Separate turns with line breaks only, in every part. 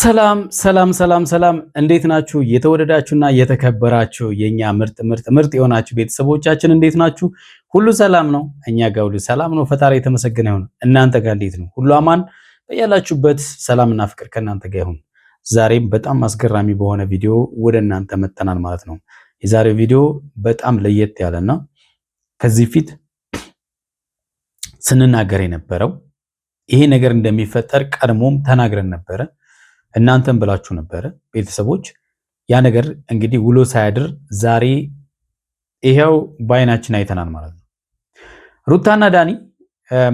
ሰላም ሰላም ሰላም ሰላም፣ እንዴት ናችሁ? የተወደዳችሁና የተከበራችሁ የኛ ምርጥ የሆናችሁ ቤተሰቦቻችን እንዴት ናችሁ? ሁሉ ሰላም ነው? እኛ ጋር ሁሉ ሰላም ነው። ፈጣሪ የተመሰገነ ይሁን። እናንተ ጋር እንዴት ነው? ሁሉ አማን? በያላችሁበት ሰላምና ፍቅር ከእናንተ ጋር ይሁን። ዛሬም በጣም አስገራሚ በሆነ ቪዲዮ ወደ እናንተ መጥተናል ማለት ነው። የዛሬው ቪዲዮ በጣም ለየት ያለና ከዚህ ፊት ስንናገር የነበረው ይሄ ነገር እንደሚፈጠር ቀድሞም ተናግረን ነበረ። እናንተም ብላችሁ ነበረ ቤተሰቦች። ያ ነገር እንግዲህ ውሎ ሳያድር ዛሬ ይሄው በአይናችን አይተናል ማለት ነው። ሩታና ዳኒ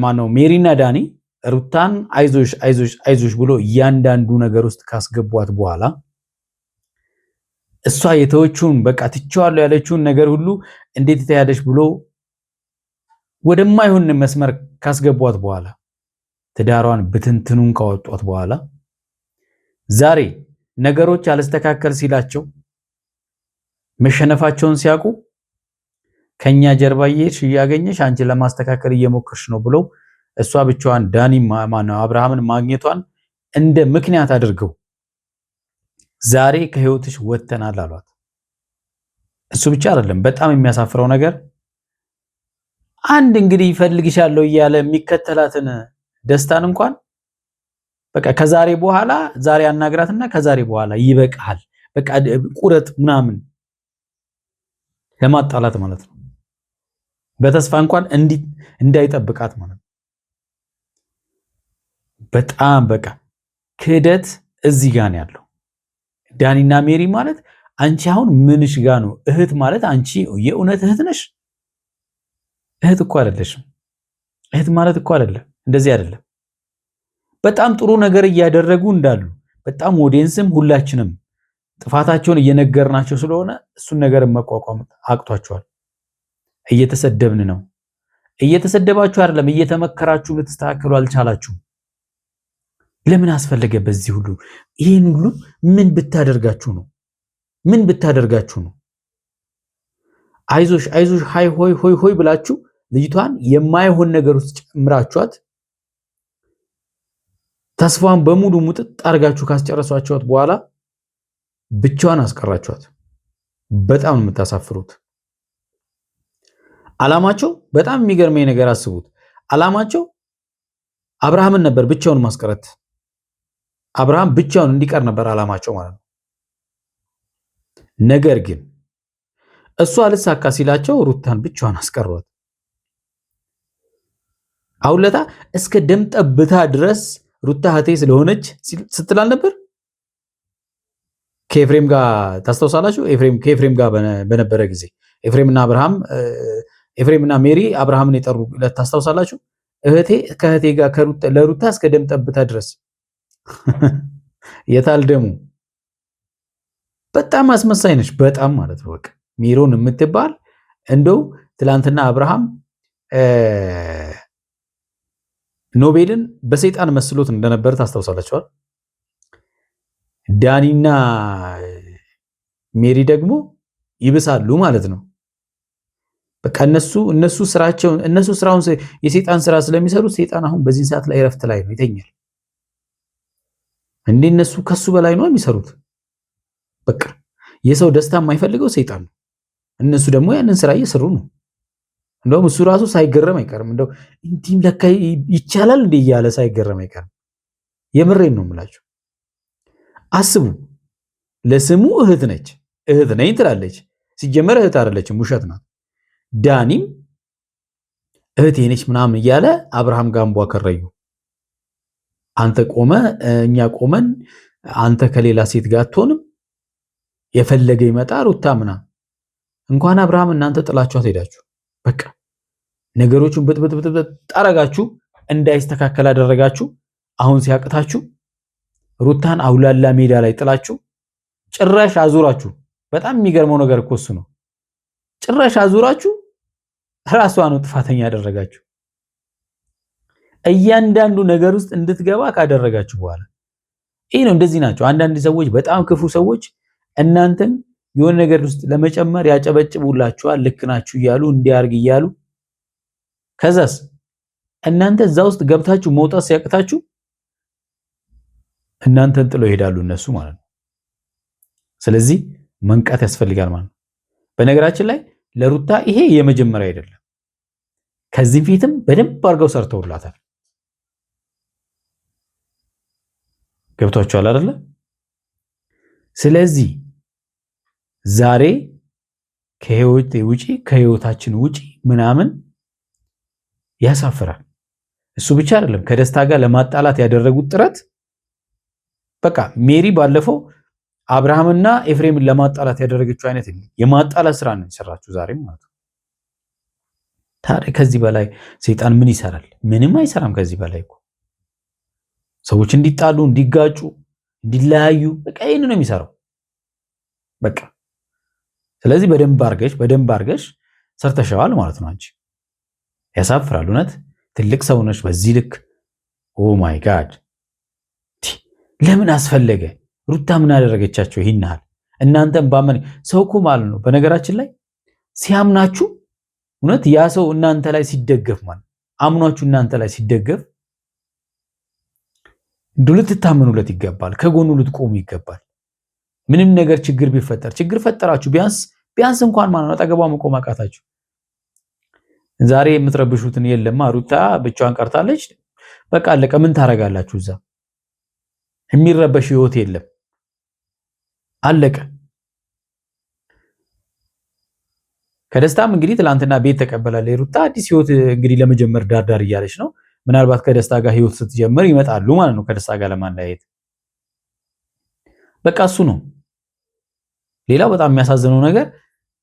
ማነው ሜሪና ዳኒ ሩታን አይዞሽ አይዞሽ አይዞሽ ብሎ እያንዳንዱ ነገር ውስጥ ካስገቧት በኋላ እሷ የተወችውን በቃ ትቼዋለሁ ያለችውን ነገር ሁሉ እንዴት ተያደሽ ብሎ ወደማይሆን መስመር ካስገቧት በኋላ ትዳሯን ብትንትኑን ካወጧት በኋላ ዛሬ ነገሮች አልስተካከል ሲላቸው መሸነፋቸውን ሲያውቁ ከኛ ጀርባ እየሄድሽ እያገኘሽ አንቺ ለማስተካከል እየሞከርሽ ነው ብለው እሷ ብቻዋን ዳኒ ማነው አብርሃምን ማግኘቷን እንደ ምክንያት አድርገው ዛሬ ከህይወትሽ ወጥተናል አሏት። እሱ ብቻ አይደለም፣ በጣም የሚያሳፍረው ነገር አንድ እንግዲህ ይፈልግሻለሁ እያለ የሚከተላትን ደስታን እንኳን በቃ ከዛሬ በኋላ ዛሬ አናግራትና ከዛሬ በኋላ ይበቃል በቃ ቁረጥ ምናምን ለማጣላት ማለት ነው። በተስፋ እንኳን እንዳይጠብቃት ማለት ነው። በጣም በቃ ክህደት እዚህ ጋር ነው ያለው። ዳኒና ሜሪ ማለት አንቺ አሁን ምንሽ ጋር ነው? እህት ማለት አንቺ የእውነት እህት ነሽ? እህት እኮ አይደለሽም። እህት ማለት እኮ አይደለም፣ እንደዚህ አይደለም። በጣም ጥሩ ነገር እያደረጉ እንዳሉ በጣም ኦዲየንስም ሁላችንም ጥፋታቸውን እየነገርናቸው ስለሆነ እሱን ነገር መቋቋም አቅቷቸዋል። እየተሰደብን ነው። እየተሰደባችሁ አይደለም፣ እየተመከራችሁ ልትስተካከሉ አልቻላችሁም። ለምን አስፈለገ በዚህ ሁሉ? ይሄን ሁሉ ምን ብታደርጋችሁ ነው? ምን ብታደርጋችሁ ነው? አይዞሽ አይዞሽ ሃይ ሆይ ሆይ ሆይ ብላችሁ ልጅቷን የማይሆን ነገር ውስጥ ጨምራችኋት ተስፋን በሙሉ ሙጥጥ አርጋችሁ ካስጨረሷቸዋት በኋላ ብቻዋን አስቀራችኋት። በጣም ነው የምታሳፍሩት። አላማቸው በጣም የሚገርመኝ ነገር አስቡት። አላማቸው አብርሃምን ነበር ብቻውን ማስቀረት። አብርሃም ብቻውን እንዲቀር ነበር አላማቸው ማለት ነው። ነገር ግን እሱ አልሳካ ሲላቸው ሩታን ብቻዋን አስቀሯት። አውለታ እስከ ደም ጠብታ ድረስ ሩታ እህቴ ስለሆነች ስትላል ነበር። ከኤፍሬም ጋር ታስታውሳላችሁ? ከኤፍሬም ጋር በነበረ ጊዜ ኤፍሬምና ሜሪ አብርሃምን የጠሩ ታስታውሳላችሁ? እህቴ ከእህቴ ጋር ለሩታ እስከ ደም ጠብታ ድረስ የታል ደሙ? በጣም አስመሳይ ነች፣ በጣም ማለት ነው። በቃ ሜሮን የምትባል እንደው ትላንትና አብርሃም ኖቤልን በሰይጣን መስሎት እንደነበር ታስታውሳላችኋል። ዳኒና ሜሪ ደግሞ ይብሳሉ ማለት ነው። በቃ እነሱ ስራውን የሰይጣን ስራ ስለሚሰሩ ሰይጣን አሁን በዚህ ሰዓት ላይ እረፍት ላይ ነው፣ ይተኛል። እንዴ እነሱ ከሱ በላይ ነው የሚሰሩት። በቃ የሰው ደስታ የማይፈልገው ሰይጣን ነው። እነሱ ደግሞ ያንን ስራ እየሰሩ ነው። እንደውም እሱ ራሱ ሳይገረም አይቀርም። እንደው እንዲህም ለካ ይቻላል እንዴ እያለ ሳይገረም አይቀርም። የምሬን ነው የምላችሁ። አስቡ፣ ለስሙ እህት ነች፣ እህት ነኝ ትላለች። ሲጀመር እህት አይደለችም፣ ውሸት ናት። ዳኒም እህቴ ነች ምናምን እያለ አብርሃም ጋምቧ ከረዩ። አንተ ቆመ እኛ ቆመን አንተ ከሌላ ሴት ጋር አትሆንም፣ የፈለገ ይመጣ ሩታ ምናምን። እንኳን አብርሃም እናንተ ጥላችኋት ሄዳችሁ በቃ ነገሮቹን ብጥብጥ ጠረጋችሁ፣ እንዳይስተካከል አደረጋችሁ። አሁን ሲያቅታችሁ ሩታን አውላላ ሜዳ ላይ ጥላችሁ ጭራሽ አዙራችሁ። በጣም የሚገርመው ነገር እኮ እሱ ነው። ጭራሽ አዙራችሁ ራሷ ነው ጥፋተኛ ያደረጋችሁ። እያንዳንዱ ነገር ውስጥ እንድትገባ ካደረጋችሁ በኋላ ይሄ ነው። እንደዚህ ናቸው አንዳንድ ሰዎች፣ በጣም ክፉ ሰዎች። እናንተን የሆነ ነገር ውስጥ ለመጨመር ያጨበጭቡላችኋል፣ ልክ ናችሁ እያሉ እንዲያርግ እያሉ። ከዛስ እናንተ እዛ ውስጥ ገብታችሁ መውጣት ሲያቅታችሁ እናንተን ጥሎ ይሄዳሉ እነሱ ማለት ነው። ስለዚህ መንቃት ያስፈልጋል ማለት ነው። በነገራችን ላይ ለሩታ ይሄ የመጀመሪያ አይደለም። ከዚህ ፊትም በደንብ አድርገው ሰርተውላታል። ገብቷቸዋል አይደለ? ስለዚህ ዛሬ ከህይወት ውጪ ከህይወታችን ውጪ ምናምን ያሳፍራል። እሱ ብቻ አይደለም፣ ከደስታ ጋር ለማጣላት ያደረጉት ጥረት በቃ ሜሪ ባለፈው አብርሃምና ኤፍሬምን ለማጣላት ያደረገችው አይነት የማጣላት ስራ ነው የሰራችው ዛሬም ማለት ነው። ታዲያ ከዚህ በላይ ሰይጣን ምን ይሰራል? ምንም አይሰራም። ከዚህ በላይ እኮ ሰዎች እንዲጣሉ፣ እንዲጋጩ፣ እንዲለያዩ በቃ ይሄን ነው የሚሰራው በቃ። ስለዚህ በደንብ አርገሽ ሰርተሻዋል ማለት ነው። አንቺ ያሳፍራል እውነት። ትልቅ ሰው ነሽ በዚህ ልክ። ኦ ማይ ጋድ ለምን አስፈለገ? ሩታ ምን አደረገቻቸው ይሄን ያህል? እናንተም ባመን ሰው እኮ ማለት ነው በነገራችን ላይ ሲያምናችሁ እውነት ያ ሰው እናንተ ላይ ሲደገፍ ማለት አምኗችሁ እናንተ ላይ ሲደገፍ ልትታመኑለት ይገባል። ከጎኑ ልትቆሙ ይገባል። ምንም ነገር ችግር ቢፈጠር ችግር ፈጠራችሁ ቢያንስ እንኳን ማለት ነው አጠገቧ መቆም አቃታችሁ። ዛሬ የምትረብሹትን የለማ ሩታ ብቻዋን ቀርታለች። በቃ አለቀ። ምን ታረጋላችሁ? እዛ የሚረበሽ ህይወት የለም። አለቀ። ከደስታም እንግዲህ ትላንትና ቤት ተቀበላለች ሩታ። አዲስ ህይወት እንግዲህ ለመጀመር ዳርዳር እያለች ነው። ምናልባት ከደስታ ጋር ህይወት ስትጀምር ይመጣሉ ማለት ነው። ከደስታ ጋር ለማለያየት በቃ እሱ ነው። ሌላው በጣም የሚያሳዝነው ነገር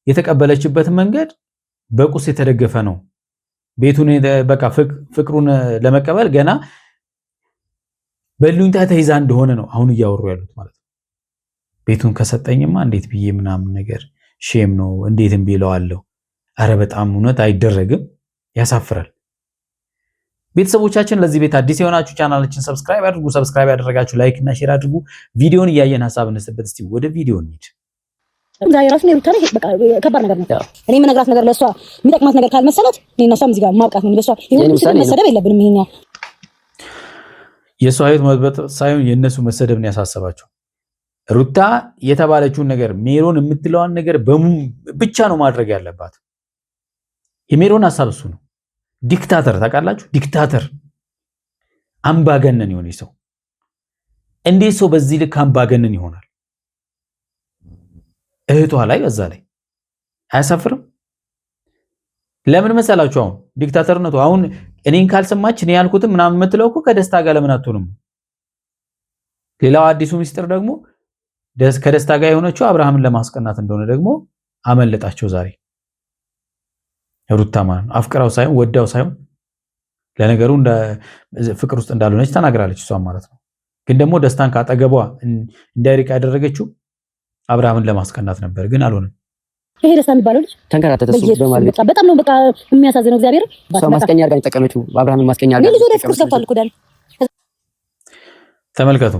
የተቀበለችበት መንገድ በቁስ የተደገፈ ነው። ቤቱን በቃ ፍቅሩን ለመቀበል ገና በሉኝታ ተይዛ እንደሆነ ነው አሁን እያወሩ ያሉት ማለት ነው። ቤቱን ከሰጠኝማ እንዴት ብዬ ምናምን ነገር ሼም ነው እንዴትም ቢለዋለሁ። አረ በጣም እውነት አይደረግም፣ ያሳፍራል። ቤተሰቦቻችን ለዚህ ቤት አዲስ የሆናችሁ ቻናላችን ሰብስክራይብ አድርጉ። ሰብስክራይብ ያደረጋችሁ ላይክ እና ሼር አድርጉ። ቪዲዮን እያየን ሐሳብ እንስጥበት። እስቲ ወደ ቪዲዮ እንሂድ።
ዛሬ ራሱ ነው ታሪክ በቃ ከባድ ነገር ነው። እኔ የምነግራት ነገር ለሷ የሚጠቅማት ነገር ካልመሰላት እኔና እሷም እዚህ ጋር ማብቃት ነው። ለሷ ይሄን መሰደብ የለብንም። ይሄኛ
የሷ ህይወት መጥበጥ ሳይሆን የነሱ መሰደብ ነው ያሳሰባቸው። ሩታ የተባለችውን ነገር ሜሮን የምትለዋን ነገር ብቻ ነው ማድረግ ያለባት። የሜሮን ሐሳብ እሱ ነው። ዲክታተር ታውቃላችሁ? ዲክታተር አምባገነን የሆነ ሰው እንዴት ሰው በዚህ ልክ አምባገነን ይሆናል? እህቷ ላይ በዛ ላይ አያሳፍርም? ለምን መሰላችሁ? አሁን ዲክታተርነቱ አሁን እኔን ካልሰማች እኔ ያልኩትም ምናምን የምትለው እኮ ከደስታ ጋር ለምን አትሆንም? ሌላው አዲሱ ሚስጥር ደግሞ ከደስታ ጋር የሆነችው አብርሃምን ለማስቀናት እንደሆነ ደግሞ አመለጣቸው ዛሬ። ሩታ ማለት አፍቅራው ሳይሆን ወዳው ሳይሆን ለነገሩ እንደ ፍቅር ውስጥ እንዳልሆነች ተናግራለች እሷ ማለት ነው። ግን ደግሞ ደስታን ካጠገቧ እንዳይርቅ ያደረገችው አብርሃምን ለማስቀናት ነበር፣ ግን አልሆነም።
ይሄ ደስታ የሚባለው ልጅ ተንከራተተ እሱ በማለት በጣም ነው በቃ የሚያሳዝነው። እግዚአብሔር ሰው ማስቀኛ አድርጋ ተጠቀመችው። አብርሃምን ማስቀኛ አድርጋ ልጅ ወደ ፍቅር ሰጥቷል እኮ ዳል
ተመልከቱ።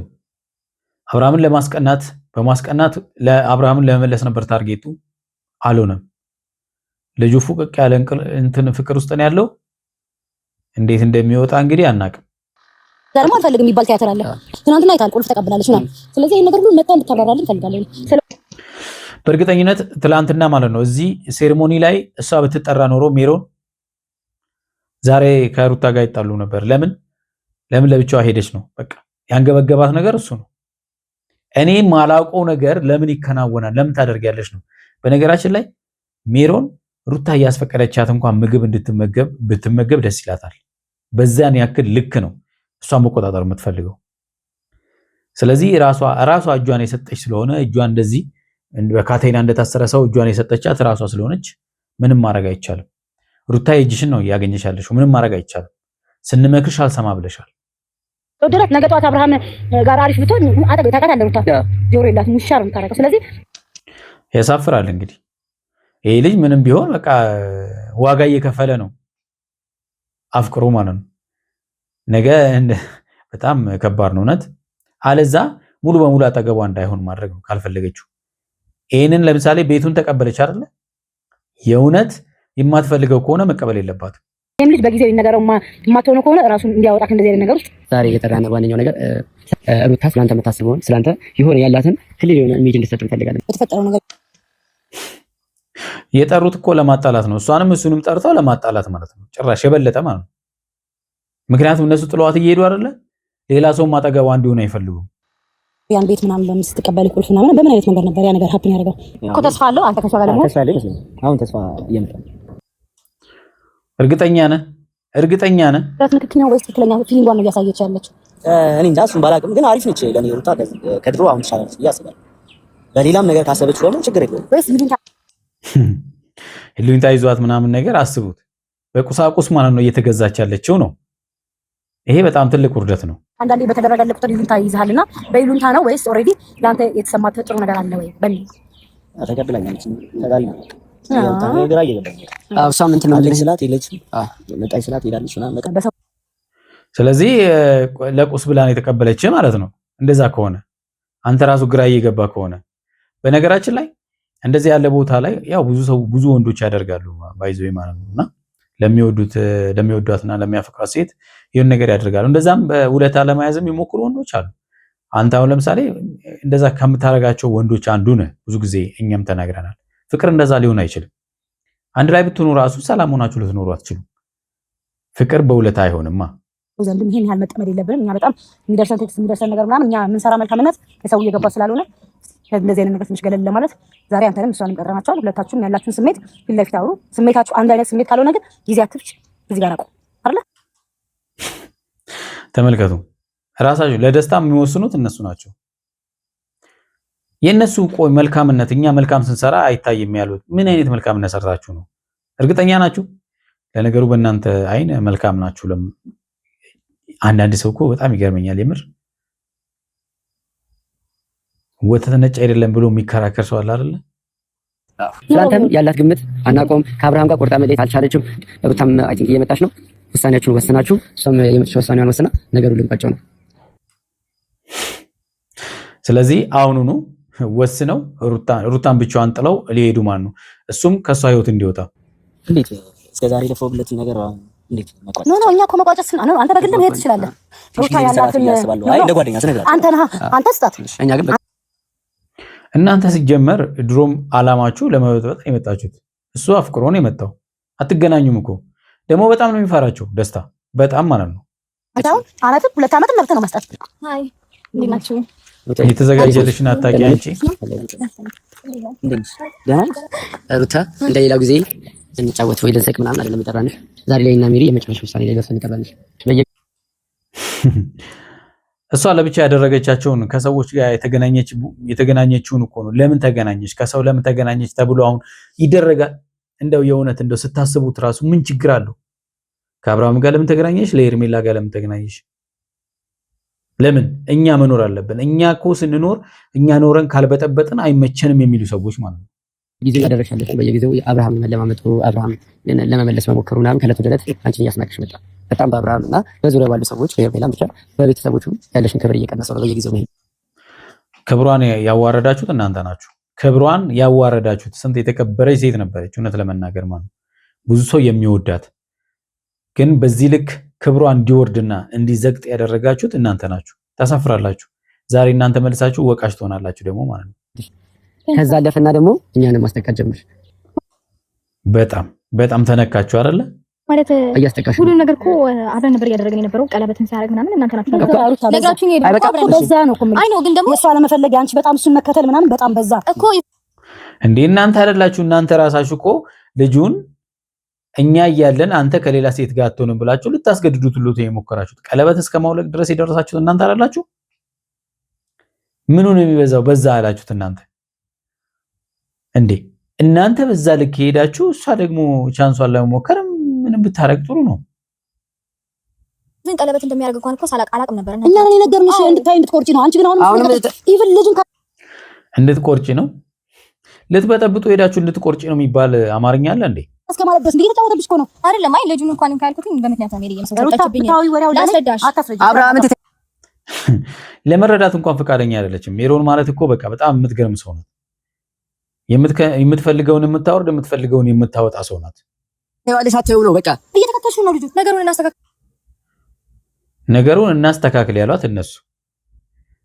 አብርሃምን ለማስቀናት በማስቀናት ለአብርሃምን ለመመለስ ነበር ታርጌቱ፣ አልሆነም። ልጁ ፉቅቅ ያለ እንትን ፍቅር ውስጥ ነው ያለው። እንዴት እንደሚወጣ እንግዲህ አናውቅም።
ዛሬማ አልፈልግም የሚባል ቲያትር አለ። ትናንትና አይታል ቁልፍ ተቀብላለች ነው። ስለዚህ ይሄን ነገር ሁሉ መጣ እንድታብራራልን ፈልጋለሁ።
በእርግጠኝነት ትላንትና ማለት ነው እዚህ ሴሬሞኒ ላይ እሷ ብትጠራ ኖሮ ሜሮን ዛሬ ከሩታ ጋር ይጣሉ ነበር። ለምን ለብቻዋ ሄደች ነው በቃ ያንገበገባት ነገር እሱ ነው። እኔ ማላውቀው ነገር ለምን ይከናወናል? ለምን ታደርጊያለሽ ነው። በነገራችን ላይ ሜሮን ሩታ እያስፈቀደቻት እንኳን ምግብ ብትመገብ ደስ ይላታል። በዛን ያክል ልክ ነው እሷን መቆጣጠር የምትፈልገው። ስለዚህ ራሷ እጇን የሰጠች ስለሆነ እጇን እንደዚህ በካቴና እንደታሰረ ሰው እጇን የሰጠቻት ራሷ ስለሆነች ምንም ማድረግ አይቻልም። ሩታ የእጅሽን ነው እያገኘሻለሽ፣ ምንም ማድረግ አይቻልም። ስንመክርሽ አልሰማ ብለሻል።
ወደረት ነገ ጧት አብርሃም ጋር አሪፍ ብትሆን አጠገብ ታውቃታለህ። ሩታ ጆሮ የላትም ውሻ ነው የምታረቀው። ስለዚህ
ያሳፍራል። እንግዲህ ይሄ ልጅ ምንም ቢሆን በቃ ዋጋ እየከፈለ ነው አፍቅሮ ማለት ነው። ነገ በጣም ከባድ ነው እውነት። አለዛ ሙሉ በሙሉ አጠገቧ እንዳይሆን ማድረግ ነው ካልፈለገችው። ይሄንን ለምሳሌ ቤቱን ተቀበለች አይደለ? የእውነት የማትፈልገው ከሆነ መቀበል የለባትም።
ይሄም ልጅ በጊዜው ይነገረው ማተው ነው ከሆነ ራሱን እንዲያወጣ እንደዚህ አይነት ነገር ውስጥ
ዛሬ የተጠራነ ዋነኛው ነገር ሩታ ስላንተ የምታስበውን ስላንተ ይሆነ ያላትን ክሊር የሆነ ኢሜጅ እንድትሰጥ እንፈልጋለን።
የተፈጠረው ነገር
የጠሩት እኮ ለማጣላት ነው። እሷንም እሱንም ጠርተው ለማጣላት ማለት ነው። ጭራሽ የበለጠ ማለት ነው። ምክንያቱም እነሱ ጥለዋት እየሄዱ አይደለ? ሌላ ሰው ማጠገቧ እንዲሆን አይፈልጉም።
ያን ቤት ምናምን በምትቀበል ቁልፍ ምናምን በምን አይነት መንገድ ነበር ያ ነገር ሀፕን ያደርገው? እኮ ተስፋ አለው። አንተ ከሷ ጋር ደግሞ
ተስፋ አለ ይመስለኛል። አሁን ተስፋ እየመጣ
እርግጠኛ ነህ? እርግጠኛ ነህ?
ትክክለኛ ወይስ ትክክለኛ ፊሊንጓን ነው እያሳየች ያለችው?
እኔ እንጃ እሱን ባላውቅም ግን አሪፍ ነች። ለኔ ሩታ ከድሮ አሁን ትሻላለች ብዬ አስባለሁ። በሌላም ነገር ካሰበች ደግሞ ችግር የለውም።
ወይስ
ይሉኝታ ይዟት ምናምን ነገር አስቡት። በቁሳቁስ ማለት ነው እየተገዛች ያለችው ነው። ይሄ በጣም ትልቅ ውርደት ነው።
አንዳንዴ በተደረገለት ቁጥር ይሉኝታ ይይዛልና በይሉኝታ ነው ወይስ ኦልሬዲ ለአንተ የተሰማት ጥሩ ነገር አለ ወይ? በል
ተቀብላኛለች ተጋል ግራ እየገባኝ ነው። እሷ ምን ትላለች ስላት የለችም መጣች ስላት ሄዳለች ምናምን።
ስለዚህ ለቁስ ብላን የተቀበለች ማለት ነው። እንደዛ ከሆነ አንተ ራሱ ግራ እየገባ ከሆነ በነገራችን ላይ እንደዚህ ያለ ቦታ ላይ ያው ብዙ ወንዶች ያደርጋሉ ባይዘው ማለት ነውና ለሚወዷትና ለሚያፈቅራት ሴት ይሄን ነገር ያደርጋሉ። እንደዛም በሁለታ ለማያዝም ይሞክሩ ወንዶች አሉ። አንተ አሁን ለምሳሌ እንደዛ ከምታረጋቸው ወንዶች አንዱ ነህ። ብዙ ጊዜ እኛም ተናግረናል። ፍቅር እንደዛ ሊሆን አይችልም። አንድ ላይ ብትኖሩ ራሱ ሰላም ሆናችሁ ልትኖሩ አትችሉም። ፍቅር በሁለታ አይሆንማ።
ዘንድም ይሄን ያህል መጠመድ የለብንም። እኛ በጣም የሚደርሰን ነገር ምናምን እኛ የምንሰራ መልካምነት ከሰው እየገባ ስላልሆነ እንደዚህ አይነት ነገር ትንሽ ገለል ለማለት ዛሬ አንተንም እሷንም ቀረናቸዋል። ሁለታችሁም ያላችሁን ስሜት ፊት ለፊት አውሩ። ስሜታችሁ አንድ አይነት ስሜት ካልሆነ ግን ጊዜ አትፍጭ። እዚህ ጋር አቁም አይደል?
ተመልከቱ። ራሳችሁ ለደስታ የሚወስኑት እነሱ ናቸው። የነሱ ቆይ መልካምነት እኛ መልካም ስንሰራ አይታይም ያሉት ምን አይነት መልካምነት ሰርታችሁ ነው? እርግጠኛ ናችሁ? ለነገሩ በእናንተ አይን መልካም ናችሁ። አንዳንድ ሰው እኮ በጣም ይገርመኛል የምር ወተት ነጭ አይደለም ብሎ የሚከራከር ሰው አለ አይደል?
ስላንተም ያላት ግምት አናቆም። ከአብርሃም ጋር ቆርጣ መለየት አልቻለችም። ሩታም አይ ቲንክ እየመጣች ነው። ውሳኔያችሁን ወስናችሁ እሷም የመጨረሻ ውሳኔዋን ወስና ነገሩ ልንቋጨው ነው።
ስለዚህ አሁኑኑ ወስነው ሩታን ብቻዋን ጥለው ሊሄዱ ማለት ነው። እሱም ከሷ ህይወት እንዲወጣ
እንዴት እስከዛሬ ለፎብለት ነገር እንዴት መቋጨት
ነው? እኛ እኮ መቋጨት ስና ነው። አንተ በግል መሄድ ትችላለህ። ሩታ ያላትን
አይ እንደ ጓደኛ ስነግራት
አንተ ስጣት።
እኛ ግን
እናንተ ሲጀመር ድሮም አላማችሁ ለመበጥበጥ የመጣችሁት። እሱ አፍቅሮ ነው የመጣው። አትገናኙም እኮ ደግሞ በጣም ነው የሚፈራቸው ደስታ በጣም ማለት ነው።
አታው አራት 2 ዓመት መብት ነው መስጠት። አይ እንዴናችሁ
የተዘጋጀልሽን አታውቂ አንቺ።
ሩታ እንደሌላው ጊዜ እንጫወት ወይ ለዘቅ ምናምን አይደለም የጠራንሽ። ዛሬ ላይ እና ሜሪ የመጨረሻ ውሳኔ ላይ ደርሰን እንቀበልሽ።
እሷ ለብቻ ያደረገቻቸውን ከሰዎች ጋር የተገናኘችውን እኮ ነው። ለምን ተገናኘች ከሰው ለምን ተገናኘች ተብሎ አሁን ይደረጋል። እንደው የእውነት እንደው ስታስቡት ራሱ ምን ችግር አለው? ከአብርሃም ጋር ለምን ተገናኘች? ለኤርሜላ ጋር ለምን ተገናኘች? ለምን እኛ መኖር አለብን? እኛ እኮ ስንኖር እኛ ኖረን ካልበጠበጥን አይመቸንም የሚሉ ሰዎች ማለት ነው።
ጊዜ ያደረሻለች በየጊዜው አብርሃም ለማመጡ አብርሃም ለመመለስ መሞከሩ ምናምን ከዕለት ወደ ዕለት አንቺን እያስናቅሽ መጣ። በጣም በአብርሃም እና በዙሪያ ባሉ ሰዎች በኤርሜላም ብቻ በቤተሰቦቹ ያለሽን ክብር እየቀነሰ ነው በየጊዜው።
ክብሯን ያዋረዳችሁት እናንተ ናችሁ። ክብሯን ያዋረዳችሁት። ስንት የተከበረች ሴት ነበረች እውነት ለመናገር ማለት ብዙ ሰው የሚወዳት ግን በዚህ ልክ ክብሯ እንዲወርድና እንዲዘግጥ ያደረጋችሁት እናንተ ናችሁ። ታሳፍራላችሁ። ዛሬ እናንተ መልሳችሁ ወቃሽ ትሆናላችሁ ደግሞ ማለት ነው።
ከዛ አለፈና ደግሞ እኛንም ማስጠቃት ጀመርሽ።
በጣም ተነካችሁ አይደለ?
ማለት
እያስጠቃሽ
ሁሉ ነገር እኮ አብረን ነበር እያደረግን የነበረው። ቀለበትን ሲያደርግ ምናምን እናንተ ናችሁ ነግራችሁኝ ሄዱ። በዛ ነው እኮ አይ ነው። ግን ደግሞ እሷ ለመፈለግ አንቺ በጣም እሱን መከተል ምናምን በጣም በዛ እኮ
እንዴ። እናንተ አይደላችሁ እናንተ ራሳችሁ እኮ ልጁን እኛ እያለን አንተ ከሌላ ሴት ጋር አትሆንም ብላችሁ ልታስገድዱት ሁሉ የሞከራችሁት ቀለበት እስከ ማውለቅ ድረስ የደረሳችሁት እናንተ አይደላችሁ? ምኑን የሚበዛው በዛ አላችሁት እናንተ እንዴ። እናንተ በዛ ልክ ሄዳችሁ እሷ ደግሞ ቻንሷን ለመሞከር ምንም ብታረግ ጥሩ ነው።
ግን ቀለበት እንደሚያደርግ እንኳን እኮ አላቅም ነበር። እኛ ነን የነገርንሽ እንድትቆርጪ ነው። አንቺ ግን አሁን ኢቭን ልጅን
እንድትቆርጪ ነው ልትበጠብጡ ሄዳችሁ እንድትቆርጪ ነው የሚባል አማርኛ አለ እንዴ?
እስከማለት ድረስ እንዴ ተጫወተብሽ እኮ ነው አይደለም? አይ ልጁን እንኳን ካልኩት በምክንያት ነው ሜሪ የምሰጣችሁብኝ።
አብርሃም
ለመረዳት እንኳን ፈቃደኛ አይደለችም። ሜሮን ማለት እኮ በቃ በጣም የምትገርም ሰው ናት። የምትፈልገውን የምታወርድ የምትፈልገውን የምታወጣ ሰው ናት።
ያዋለሻቸው ነው በቃ
እየተከተልሽ ነው ልጁ።
ነገሩን እናስተካክል ያሏት እነሱ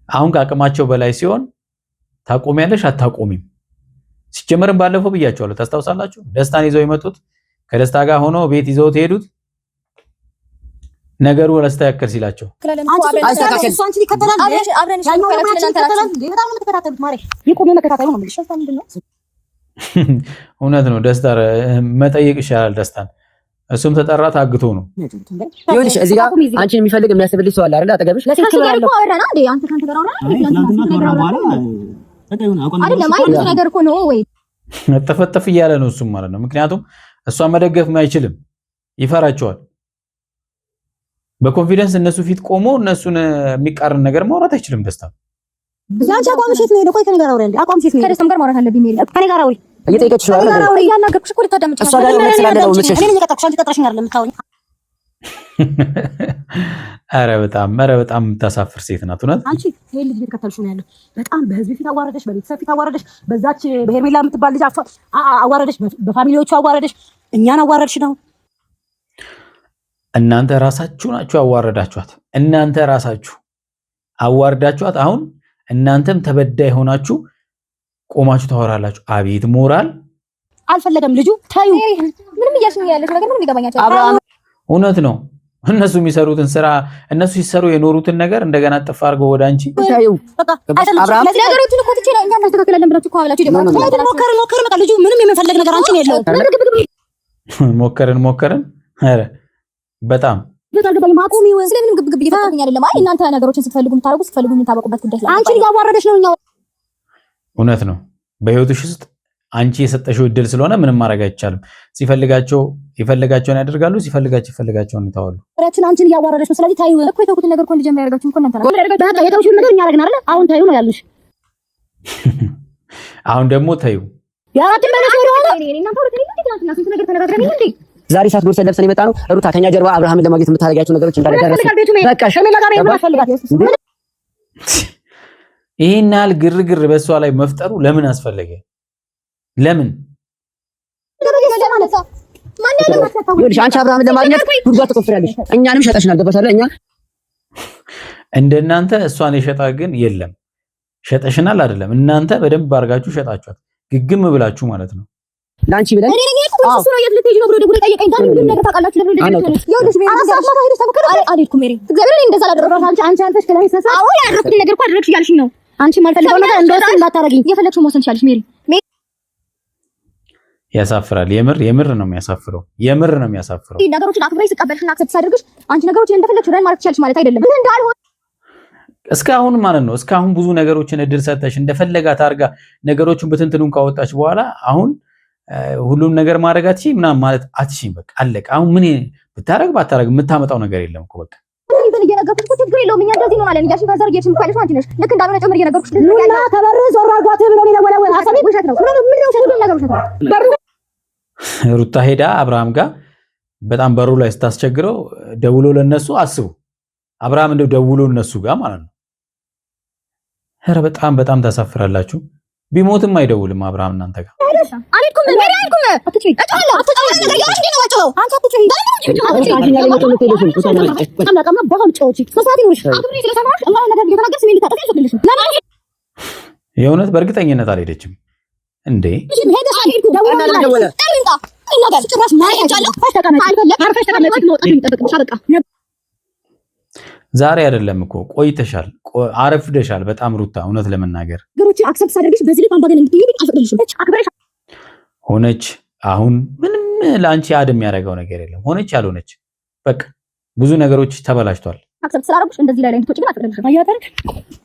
አሁን ከአቅማቸው በላይ ሲሆን ታቆሚያለሽ አታቆሚም። ሲጀመርም ባለፈው ብያቸዋለሁ ታስታውሳላችሁ። ደስታን ይዘው የመጡት ከደስታ ጋር ሆኖ ቤት ይዘው ተሄዱት ነገሩ ለስተካከል ሲላቸው እውነት ነው። ደስታ መጠየቅ ይሻላል ደስታን። እሱም ተጠራ ታግቶ ነው።
ይኸውልሽ እዚህ ጋር አንቺን የሚፈልግ የሚያስብልሽ ሰው አለ አይደል? አጠገብሽ
ተፈተፍ እያለ ነው እሱም ማለት ነው። ምክንያቱም እሷን መደገፍ አይችልም፣ ይፈራቸዋል። በኮንፊደንስ እነሱ ፊት ቆሞ እነሱን የሚቃረን ነገር ማውራት አይችልም ደስታ።
ያንቺ አቋም ሴት ነው። ቆይ ከኔ ጋር አውሪ። አቋም ሴት ነው። ከደስታም ጋር ማውራት አለብኝ። ከኔ ጋር አውሪ።
እየጠየቀችሽ ነው አይደል?
እያናገርኩሽ እኮ ልታዳምጪ ነው።
እሷ ጋር ነው ስላለ ነው የምትሸሽ።
እኔ ልቀጣሽ፣ አንቺ ቀጣሽኝ አይደለም የምታወኝ።
ኧረ በጣም የምታሳፍር ሴት ናት እውነት።
አንቺ ይሄን ልጅ እየተከተልሽ ነው ያለው። በጣም በህዝብ ፊት አዋረደሽ፣ በቤተሰብ ፊት አዋረደሽ፣ በዛች በሄርሜላ የምትባል ልጅ አዋረደሽ፣ በፋሚሊዎቹ አዋረደሽ፣ እኛን አዋረድሽ ነው።
እናንተ ራሳችሁ ናችሁ አዋረዳችኋት። እናንተ ራሳችሁ አዋርዳችኋት። አሁን እናንተም ተበዳይ ሆናችሁ ቆማችሁ ታወራላችሁ። አቤት ሞራል!
አልፈለገም ልጁ። ታዩ ምንም እያልሽኝ ያለሽ ነገር ምንም ይገባኛል።
እውነት ነው። እነሱ የሚሰሩትን ስራ እነሱ ሲሰሩ የኖሩትን ነገር እንደገና ጥፍ አድርገው ወደ አንቺ
ታዩ።
አብርሃም ነገሮችን እኮ ትቼ ነው እኛ እናስተካክላለን ብላችሁ እኮ አብላችሁ ደግሞ ሞከርን። በቃ ልጁ ምንም የምንፈልግ ነገር አንቺ ነው ያለው።
ሞከርን። ኧረ በጣም
በጣም ማቆም ይወስ ስለምን ግብግብ እየፈጠሩኝ አይደለም። አይ እናንተ ነገሮችን ስትፈልጉ የምታረጉ ስትፈልጉ የምታበቁበት ጉዳይ ላይ አንቺ እያዋረደሽ ነው። እኛው
እውነት ነው። በህይወትሽ ውስጥ አንቺ የሰጠሽው እድል ስለሆነ ምንም ማድረግ አይቻልም። ሲፈልጋቸው ይፈልጋቸውን ያደርጋሉ፣ ሲፈልጋቸውን ይተዋሉ።
ረችን አንቺን እያዋረደሽ ነው። ስለዚህ ታዩ እኮ የተውኩትን ነገር እኮ እንዲጀምር ያደርጋችሁ እኮ እናንተ ናችሁ። በቃ የተውሽውን ነገር እኛ አደረግን አይደል? አሁን ታዩ ነው ያሉሽ።
አሁን ደግሞ ታዩ
ያራትን በለሽ ነው አይደል? እናንተ ወርተኝ እንዴ ትናንትና ስንት ነገር ተነጋግረን እንዴ
ዛሬ ሳት ጎርሰን ለብሰን የመጣ ነው። ሩታ ከኛ ጀርባ አብርሃምን ለማግኘት የምታደርጋቸው ነገሮች እንዳለ ደረሰ። በቃ
ይሄን ያህል ግርግር በሷ ላይ መፍጠሩ ለምን አስፈለገ? ለምን
አንቺ አብርሃምን ለማግኘት ጉድጓድ ትቆፍሪያለሽ፣ እኛንም ሸጠሽናል። ገባሻል? እኛ
እንደናንተ እሷን የሸጣ ግን የለም። ሸጠሽናል አይደለም፣ እናንተ በደንብ አድርጋችሁ ሸጣችኋት፣ ግግም ብላችሁ ማለት ነው።
ላንቺ ብለን
እሱ ነው የት ልትሄጂ ነው ብሎ ደውሎ ጠየቀኝ። ታዲያ ምን ነገር ታውቃላችሁ? ለምን እንደዚህ ይኸውልሽ ሜሪ አልሄድኩም። ሜሪ እግዚአብሔር እኔ እንደዛ አላደረኩም። አንቺ አልፈሽ ከላይ ሰሳ አዎ ያደረኩት ነገር እኮ አደረግሽ እያልሽኝ ነው። አንቺ ማልፈልገው ነገር እንደወሰን እንዳታረጊኝ የፈለግሽው መወሰን ትችያለሽ። ሜሪ
ያሳፍራል። የምር ነው የሚያሳፍረው። የምር ነው የሚያሳፍረው።
ነገሮችን አክብረሽ ስቀበልሽና አክሰፕት ሳደርግሽ አንቺ ነገሮችን እንደፈለግሽ ረን ማለት ትችያለሽ ማለት አይደለም። ምን እንዳልሆነ
እስካሁን ማለት ነው። እስካሁን ብዙ ነገሮችን እድል ሰጠሽ እንደፈለጋት አድርጋ ነገሮችን በትንትኑን ካወጣች በኋላ አሁን ሁሉም ነገር ማድረግ አትችይም ምናምን ማለት አትችይም። በቃ አለቀ። አሁን ምን ብታረግ ባታረግ የምታመጣው ነገር የለም እኮ በቃ
እየነገርኩሽ እኮ ችግር የለውም። እኛ እንደዚህ ነው ማለት እንጃሽ ታዘር እየሽም እኮ ያለሽ አንቺ ነሽ። ልክ እንዳልሆነ ጨምር እየነገርኩሽ እና ተበር ዞር አድርጓት ብሎ ነው ወላወላ አሰብ ውሸት ነው። ምን ነው ሁሉ ነገር ውሸት ነው። በሩ
ሩታ ሄዳ አብርሃም ጋር በጣም በሩ ላይ ስታስቸግረው ደውሎ ለነሱ አስቡ። አብርሃም እንደው ደውሎ እነሱ ጋር ማለት ነው። ኧረ በጣም ታሳፍራላችሁ። ቢሞትም አይደውልም አብርሃም እናንተ ጋር
አልኩም ሜሪ አልኩም አትጭይ አጣላ አትጣላ ነገር ያንቺ ነው ወጣው አንቺ አትጭይ
የእውነት በእርግጠኝነት አልሄደችም እንዴ? ዛሬ አይደለም እኮ ቆይተሻል፣ አረፍደሻል በጣም ሩታ። እውነት ለመናገር ሆነች አሁን ምንም ለአንቺ አድም የሚያደርገው ነገር የለም። ሆነች ያልሆነች በቃ ብዙ ነገሮች ተበላሽቷል።
አክሰፕት ስላደረጉሽ እንደዚህ ላይ እንትቆጭ ግን አትፈልግም። አያተርክ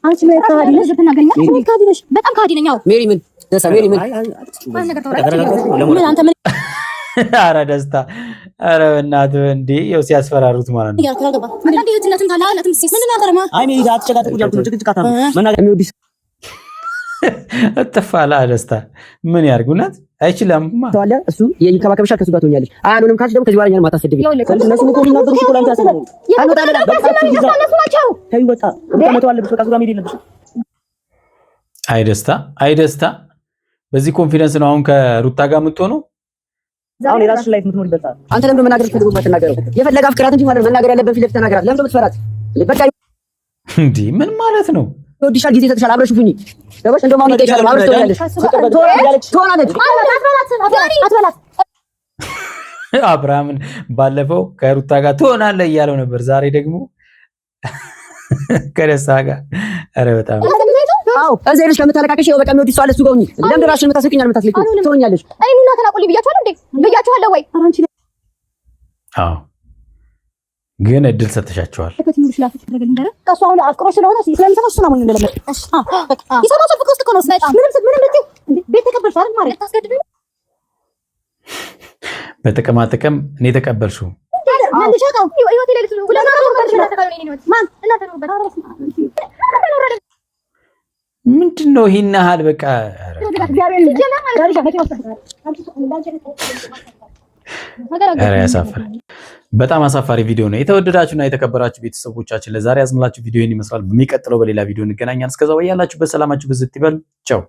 አንቺ ምን ታዲነሽ ተናገኛለሽ? ምን ታዲነሽ? በጣም ካዲነኝ። አዎ ሜሪ ምን ደስታ ሜሪ ምን ነገር ተወራለች። ምን አንተ ምን ኧረ ደስታ ኧረ በእናትህ እንዴ ያው ሲያስፈራሩት ማለት ነው። ያልከው ገባ ምን እንዴ እትነትን ካላ አላትም ሲስ ምን እናደረማ አይ ሜሪ አትጨቃጨቁ ያልኩት ጭቅጭቃታ መናገር የሚወድስ
እጥፋላ ደስታ ምን ያርጉናት አይችልም
ተዋለ እሱ የይንከባከብሻል ከሱ ጋር ትሆኛለሽ። አያኑንም ካልሽ ደግሞ ከዚህ በኋላ እኛን ማታሰደብ እነሱ እኮ ሊናገሩ እኮ ላንተ ያሰደቡ አንወጣለን ናቸው ተይ ወጣ እንደመተው አለብሽ በቃ ሱጋ ሜሪ የለብሽ።
አይ ደስታ በዚህ ኮንፊደንስ ነው አሁን ከሩታ ጋር የምትሆነው።
አሁን የራስሽን ላይፍ የምትኖሪበት ሰዓት አንተ ለምን መናገር ፈልጎ የማትናገረው? የፈለገ አፍቅራት እንጂ ማለት መናገር ያለበት ፊት ለፊት ተናገራት። ለምን የምትፈራት? በቃ
እንዴ ምን ማለት ነው?
ይወድሻል፣ ጊዜ ሰጥሻል፣ አብረሽ ሁኚ። ደበሽ እንደውም አሁን ይጠይሻል፣ አብረሽ ትሆናለች።
አብርሃምን ባለፈው ከሩታ ጋር ትሆናለህ እያለው ነበር። ዛሬ ደግሞ ከደስታ ጋር ኧረ በጣም
አዎ እዚህ ልጅ ከምታለቃቀሽ ይኸው በቃ የሚወድ ሰው አለ። እሱ ጋር ሁኚ። ለምን ራስሽን የምታስልኪኛል? የምታስልኪ ትሆኛለሽ።
አይኑና ተናቆልኝ ብያችኋለሁ እንዴ? ብያችኋለሁ ወይ?
አዎ ግን እድል ሰጥሻቸዋል።
ከእሱ አሁን አፍቅሮ ስለሆነ ስለሚሰማ እሱ ነው ሞኝ እንደለመደ ይሰማው ፍቅር ውስጥ እኮ ነው። ምንም ቤት ተቀበልሽ አይደል ማለት ታስገድደኝ።
በጥቅማ ጥቅም እኔ ተቀበልሽው ምንድን ነው ይሄን ያህል በቃ ኧረ ያሳፍራል። በጣም አሳፋሪ ቪዲዮ ነው። የተወደዳችሁና የተከበራችሁ ቤተሰቦቻችን ለዛሬ ያዝንላችሁ ቪዲዮ ይመስላል። በሚቀጥለው በሌላ ቪዲዮ እንገናኛለን። እስከዛው ያላችሁበት ሰላማችሁ ብዝት ይበል። ቻው